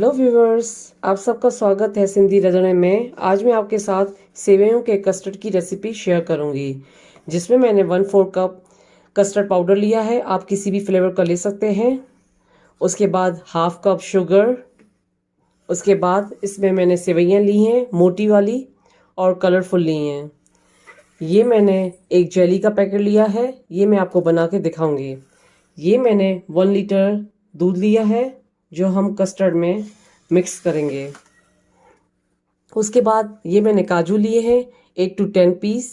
Hello viewers, आप सबका स्वागत है सिंधी रंधणे में। आज मैं आपके साथ सेवइयों के कस्टर्ड की रेसिपी शेयर करूंगी, जिसमें मैंने 1/4 कप कस्टर्ड पाउडर लिया है। आप किसी भी फ्लेवर का ले सकते हैं। उसके बाद हाफ कप शुगर। उसके बाद इसमें मैंने सेवइयाँ ली हैं, मोटी वाली और कलरफुल ली हैं। ये मैंने एक जेली का पैकेट लिया है, ये मैं आपको बना के दिखाऊंगी। ये मैंने 1 लीटर दूध लिया है, जो हम कस्टर्ड में मिक्स करेंगे। उसके बाद ये मैंने काजू लिए हैं 8 to 10 पीस,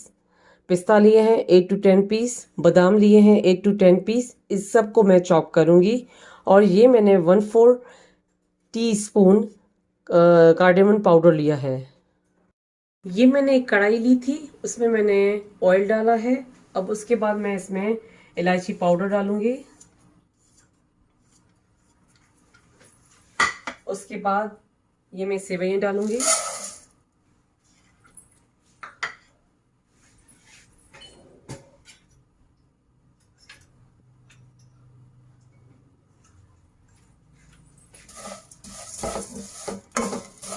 पिस्ता लिए हैं 8 to 10 पीस, बादाम लिए हैं 8 to 10 पीस। इस सब को मैं चॉप करूँगी। और ये मैंने 1/4 टीस्पून कार्डेमन पाउडर लिया है। ये मैंने एक कढ़ाई ली थी, उसमें मैंने ऑयल डाला है। अब उसके बाद मैं इसमें इलायची पाउडर डालूंगी। उसके बाद ये मैं सेवइयां डालूंगी।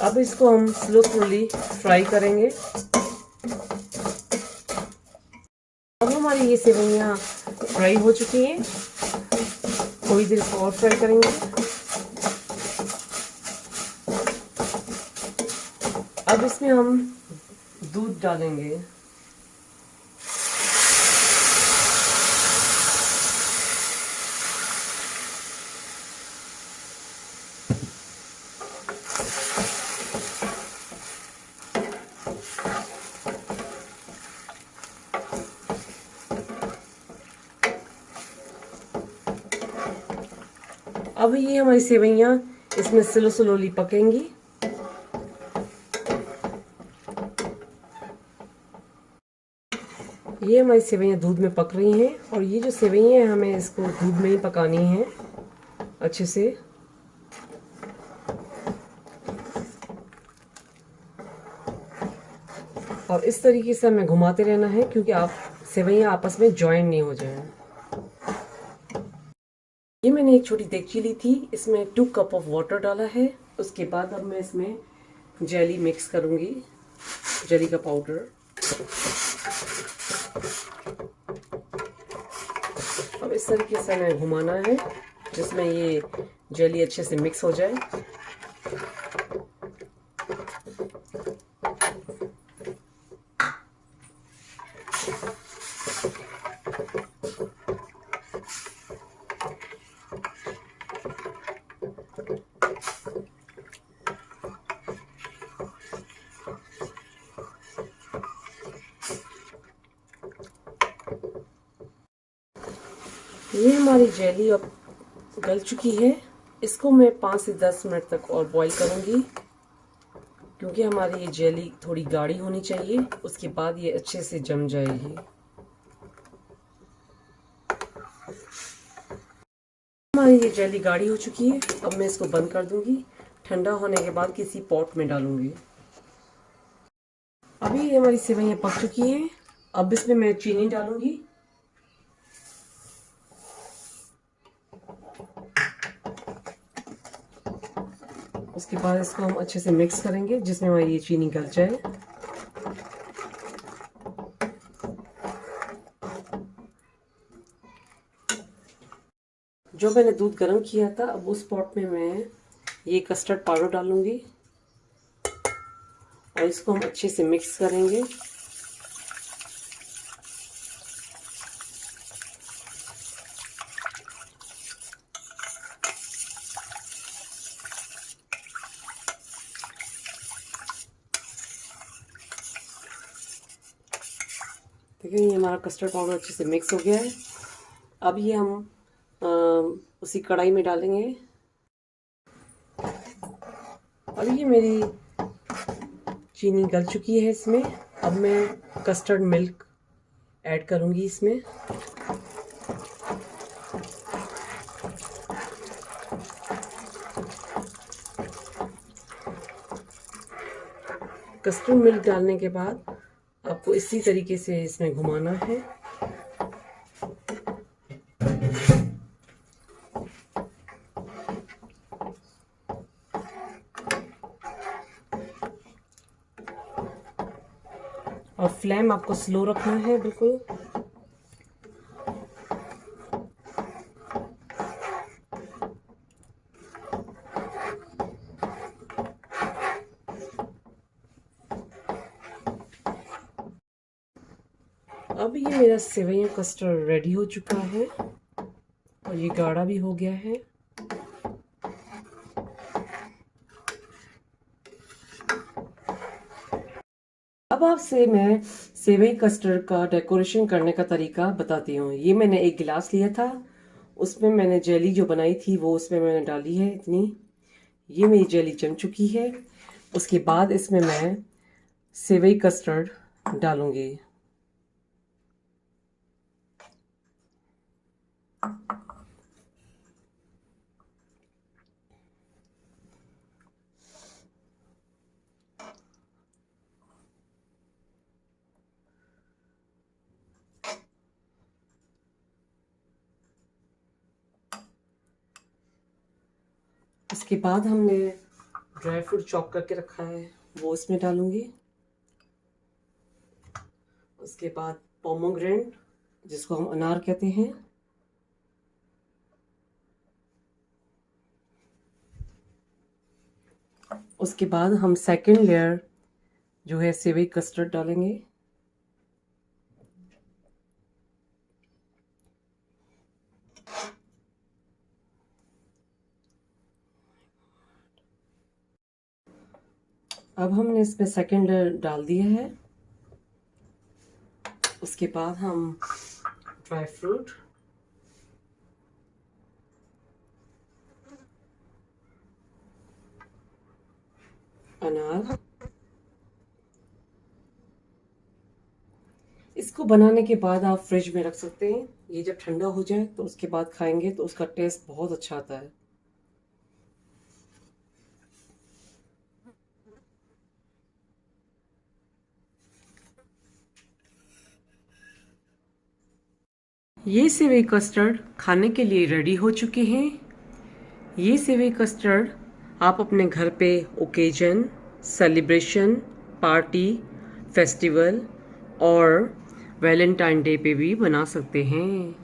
अब इसको हम स्लोली फ्राई करेंगे। अब हमारी ये सेवइयां फ्राई हो चुकी हैं, थोड़ी देर इसको और फ्राई करेंगे। अब इसमें हम दूध डालेंगे। अब ये हमारी सेवइयां इसमें स्लोली पकेंगी। ये हमारी सेवइयां दूध में पक रही हैं, और ये जो सेवइयां हैं हमें इसको दूध में ही पकानी है अच्छे से। और इस तरीके से हमें घुमाते रहना है, क्योंकि आप सेवइयां आपस में जॉइन नहीं हो जाए। ये मैंने एक छोटी देगची ली थी, इसमें 2 कप ऑफ वाटर डाला है। उसके बाद अब मैं इसमें जेली मिक्स करूंगी, जेली का पाउडर। अब इस तरीके से हमें घुमाना है, जिसमें ये जेली अच्छे से मिक्स हो जाए। ये हमारी जेली अब गल चुकी है। इसको मैं 5 से 10 मिनट तक और बॉईल करूंगी, क्योंकि हमारी ये जेली थोड़ी गाढ़ी होनी चाहिए। उसके बाद ये अच्छे से जम जाएगी। हमारी ये जेली गाढ़ी हो चुकी है। अब मैं इसको बंद कर दूंगी। ठंडा होने के बाद किसी पॉट में डालूंगी। अभी ये हमारी सेवइयां पक चुकी हैं। अब इसमें मैं चीनी डालूंगी। उसके बाद इसको हम अच्छे से मिक्स करेंगे, जिसमें हमारी ये चीनी गल जाए। जो मैंने दूध गर्म किया था, अब उस पॉट में मैं ये कस्टर्ड पाउडर डालूंगी और इसको हम अच्छे से मिक्स करेंगे। देखिए, ये हमारा कस्टर्ड पाउडर अच्छे से मिक्स हो गया है। अब ये हम उसी कढ़ाई में डालेंगे। अब ये मेरी चीनी गल चुकी है इसमें। अब मैं कस्टर्ड मिल्क ऐड करूंगी इसमें। कस्टर्ड मिल्क डालने के बाद आपको इसी तरीके से इसमें घुमाना है। और फ्लेम आपको स्लो रखना है बिल्कुल। अब ये मेरा सेवइयां कस्टर्ड रेडी हो चुका है और ये गाढ़ा भी हो गया है। अब आपसे मैं सेवई कस्टर्ड का डेकोरेशन करने का तरीका बताती हूँ। ये मैंने एक गिलास लिया था, उसमें मैंने जेली जो बनाई थी वो उसमें मैंने डाली है इतनी। ये मेरी जेली जम चुकी है। उसके बाद इसमें मैं सेवई कस्टर्ड डालूंगी। इसके बाद हमने ड्राई फ्रूट चॉप करके रखा है वो इसमें डालूंगी। उसके बाद पोमोग्रेनेट, जिसको हम अनार कहते हैं, उसके बाद हम सेकंड लेयर जो है सेवई कस्टर्ड डालेंगे। अब हमने इसमें सेकंड लेयर डाल दिया है। उसके बाद हम ड्राई फ्रूट, अनार, इसको बनाने के बाद आप फ्रिज में रख सकते हैं। ये जब ठंडा हो जाए तो उसके बाद खाएंगे तो उसका टेस्ट बहुत अच्छा आता है। ये सेवई कस्टर्ड खाने के लिए रेडी हो चुके हैं। ये सेवई कस्टर्ड आप अपने घर पे ओकेजन, सेलिब्रेशन, पार्टी, फेस्टिवल और वैलेंटाइन डे पे भी बना सकते हैं।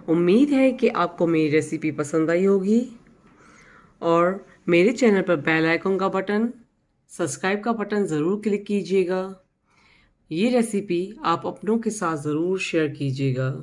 उम्मीद है कि आपको मेरी रेसिपी पसंद आई होगी और मेरे चैनल पर बेल आइकन का बटन, सब्सक्राइब का बटन ज़रूर क्लिक कीजिएगा। ये रेसिपी आप अपनों के साथ ज़रूर शेयर कीजिएगा।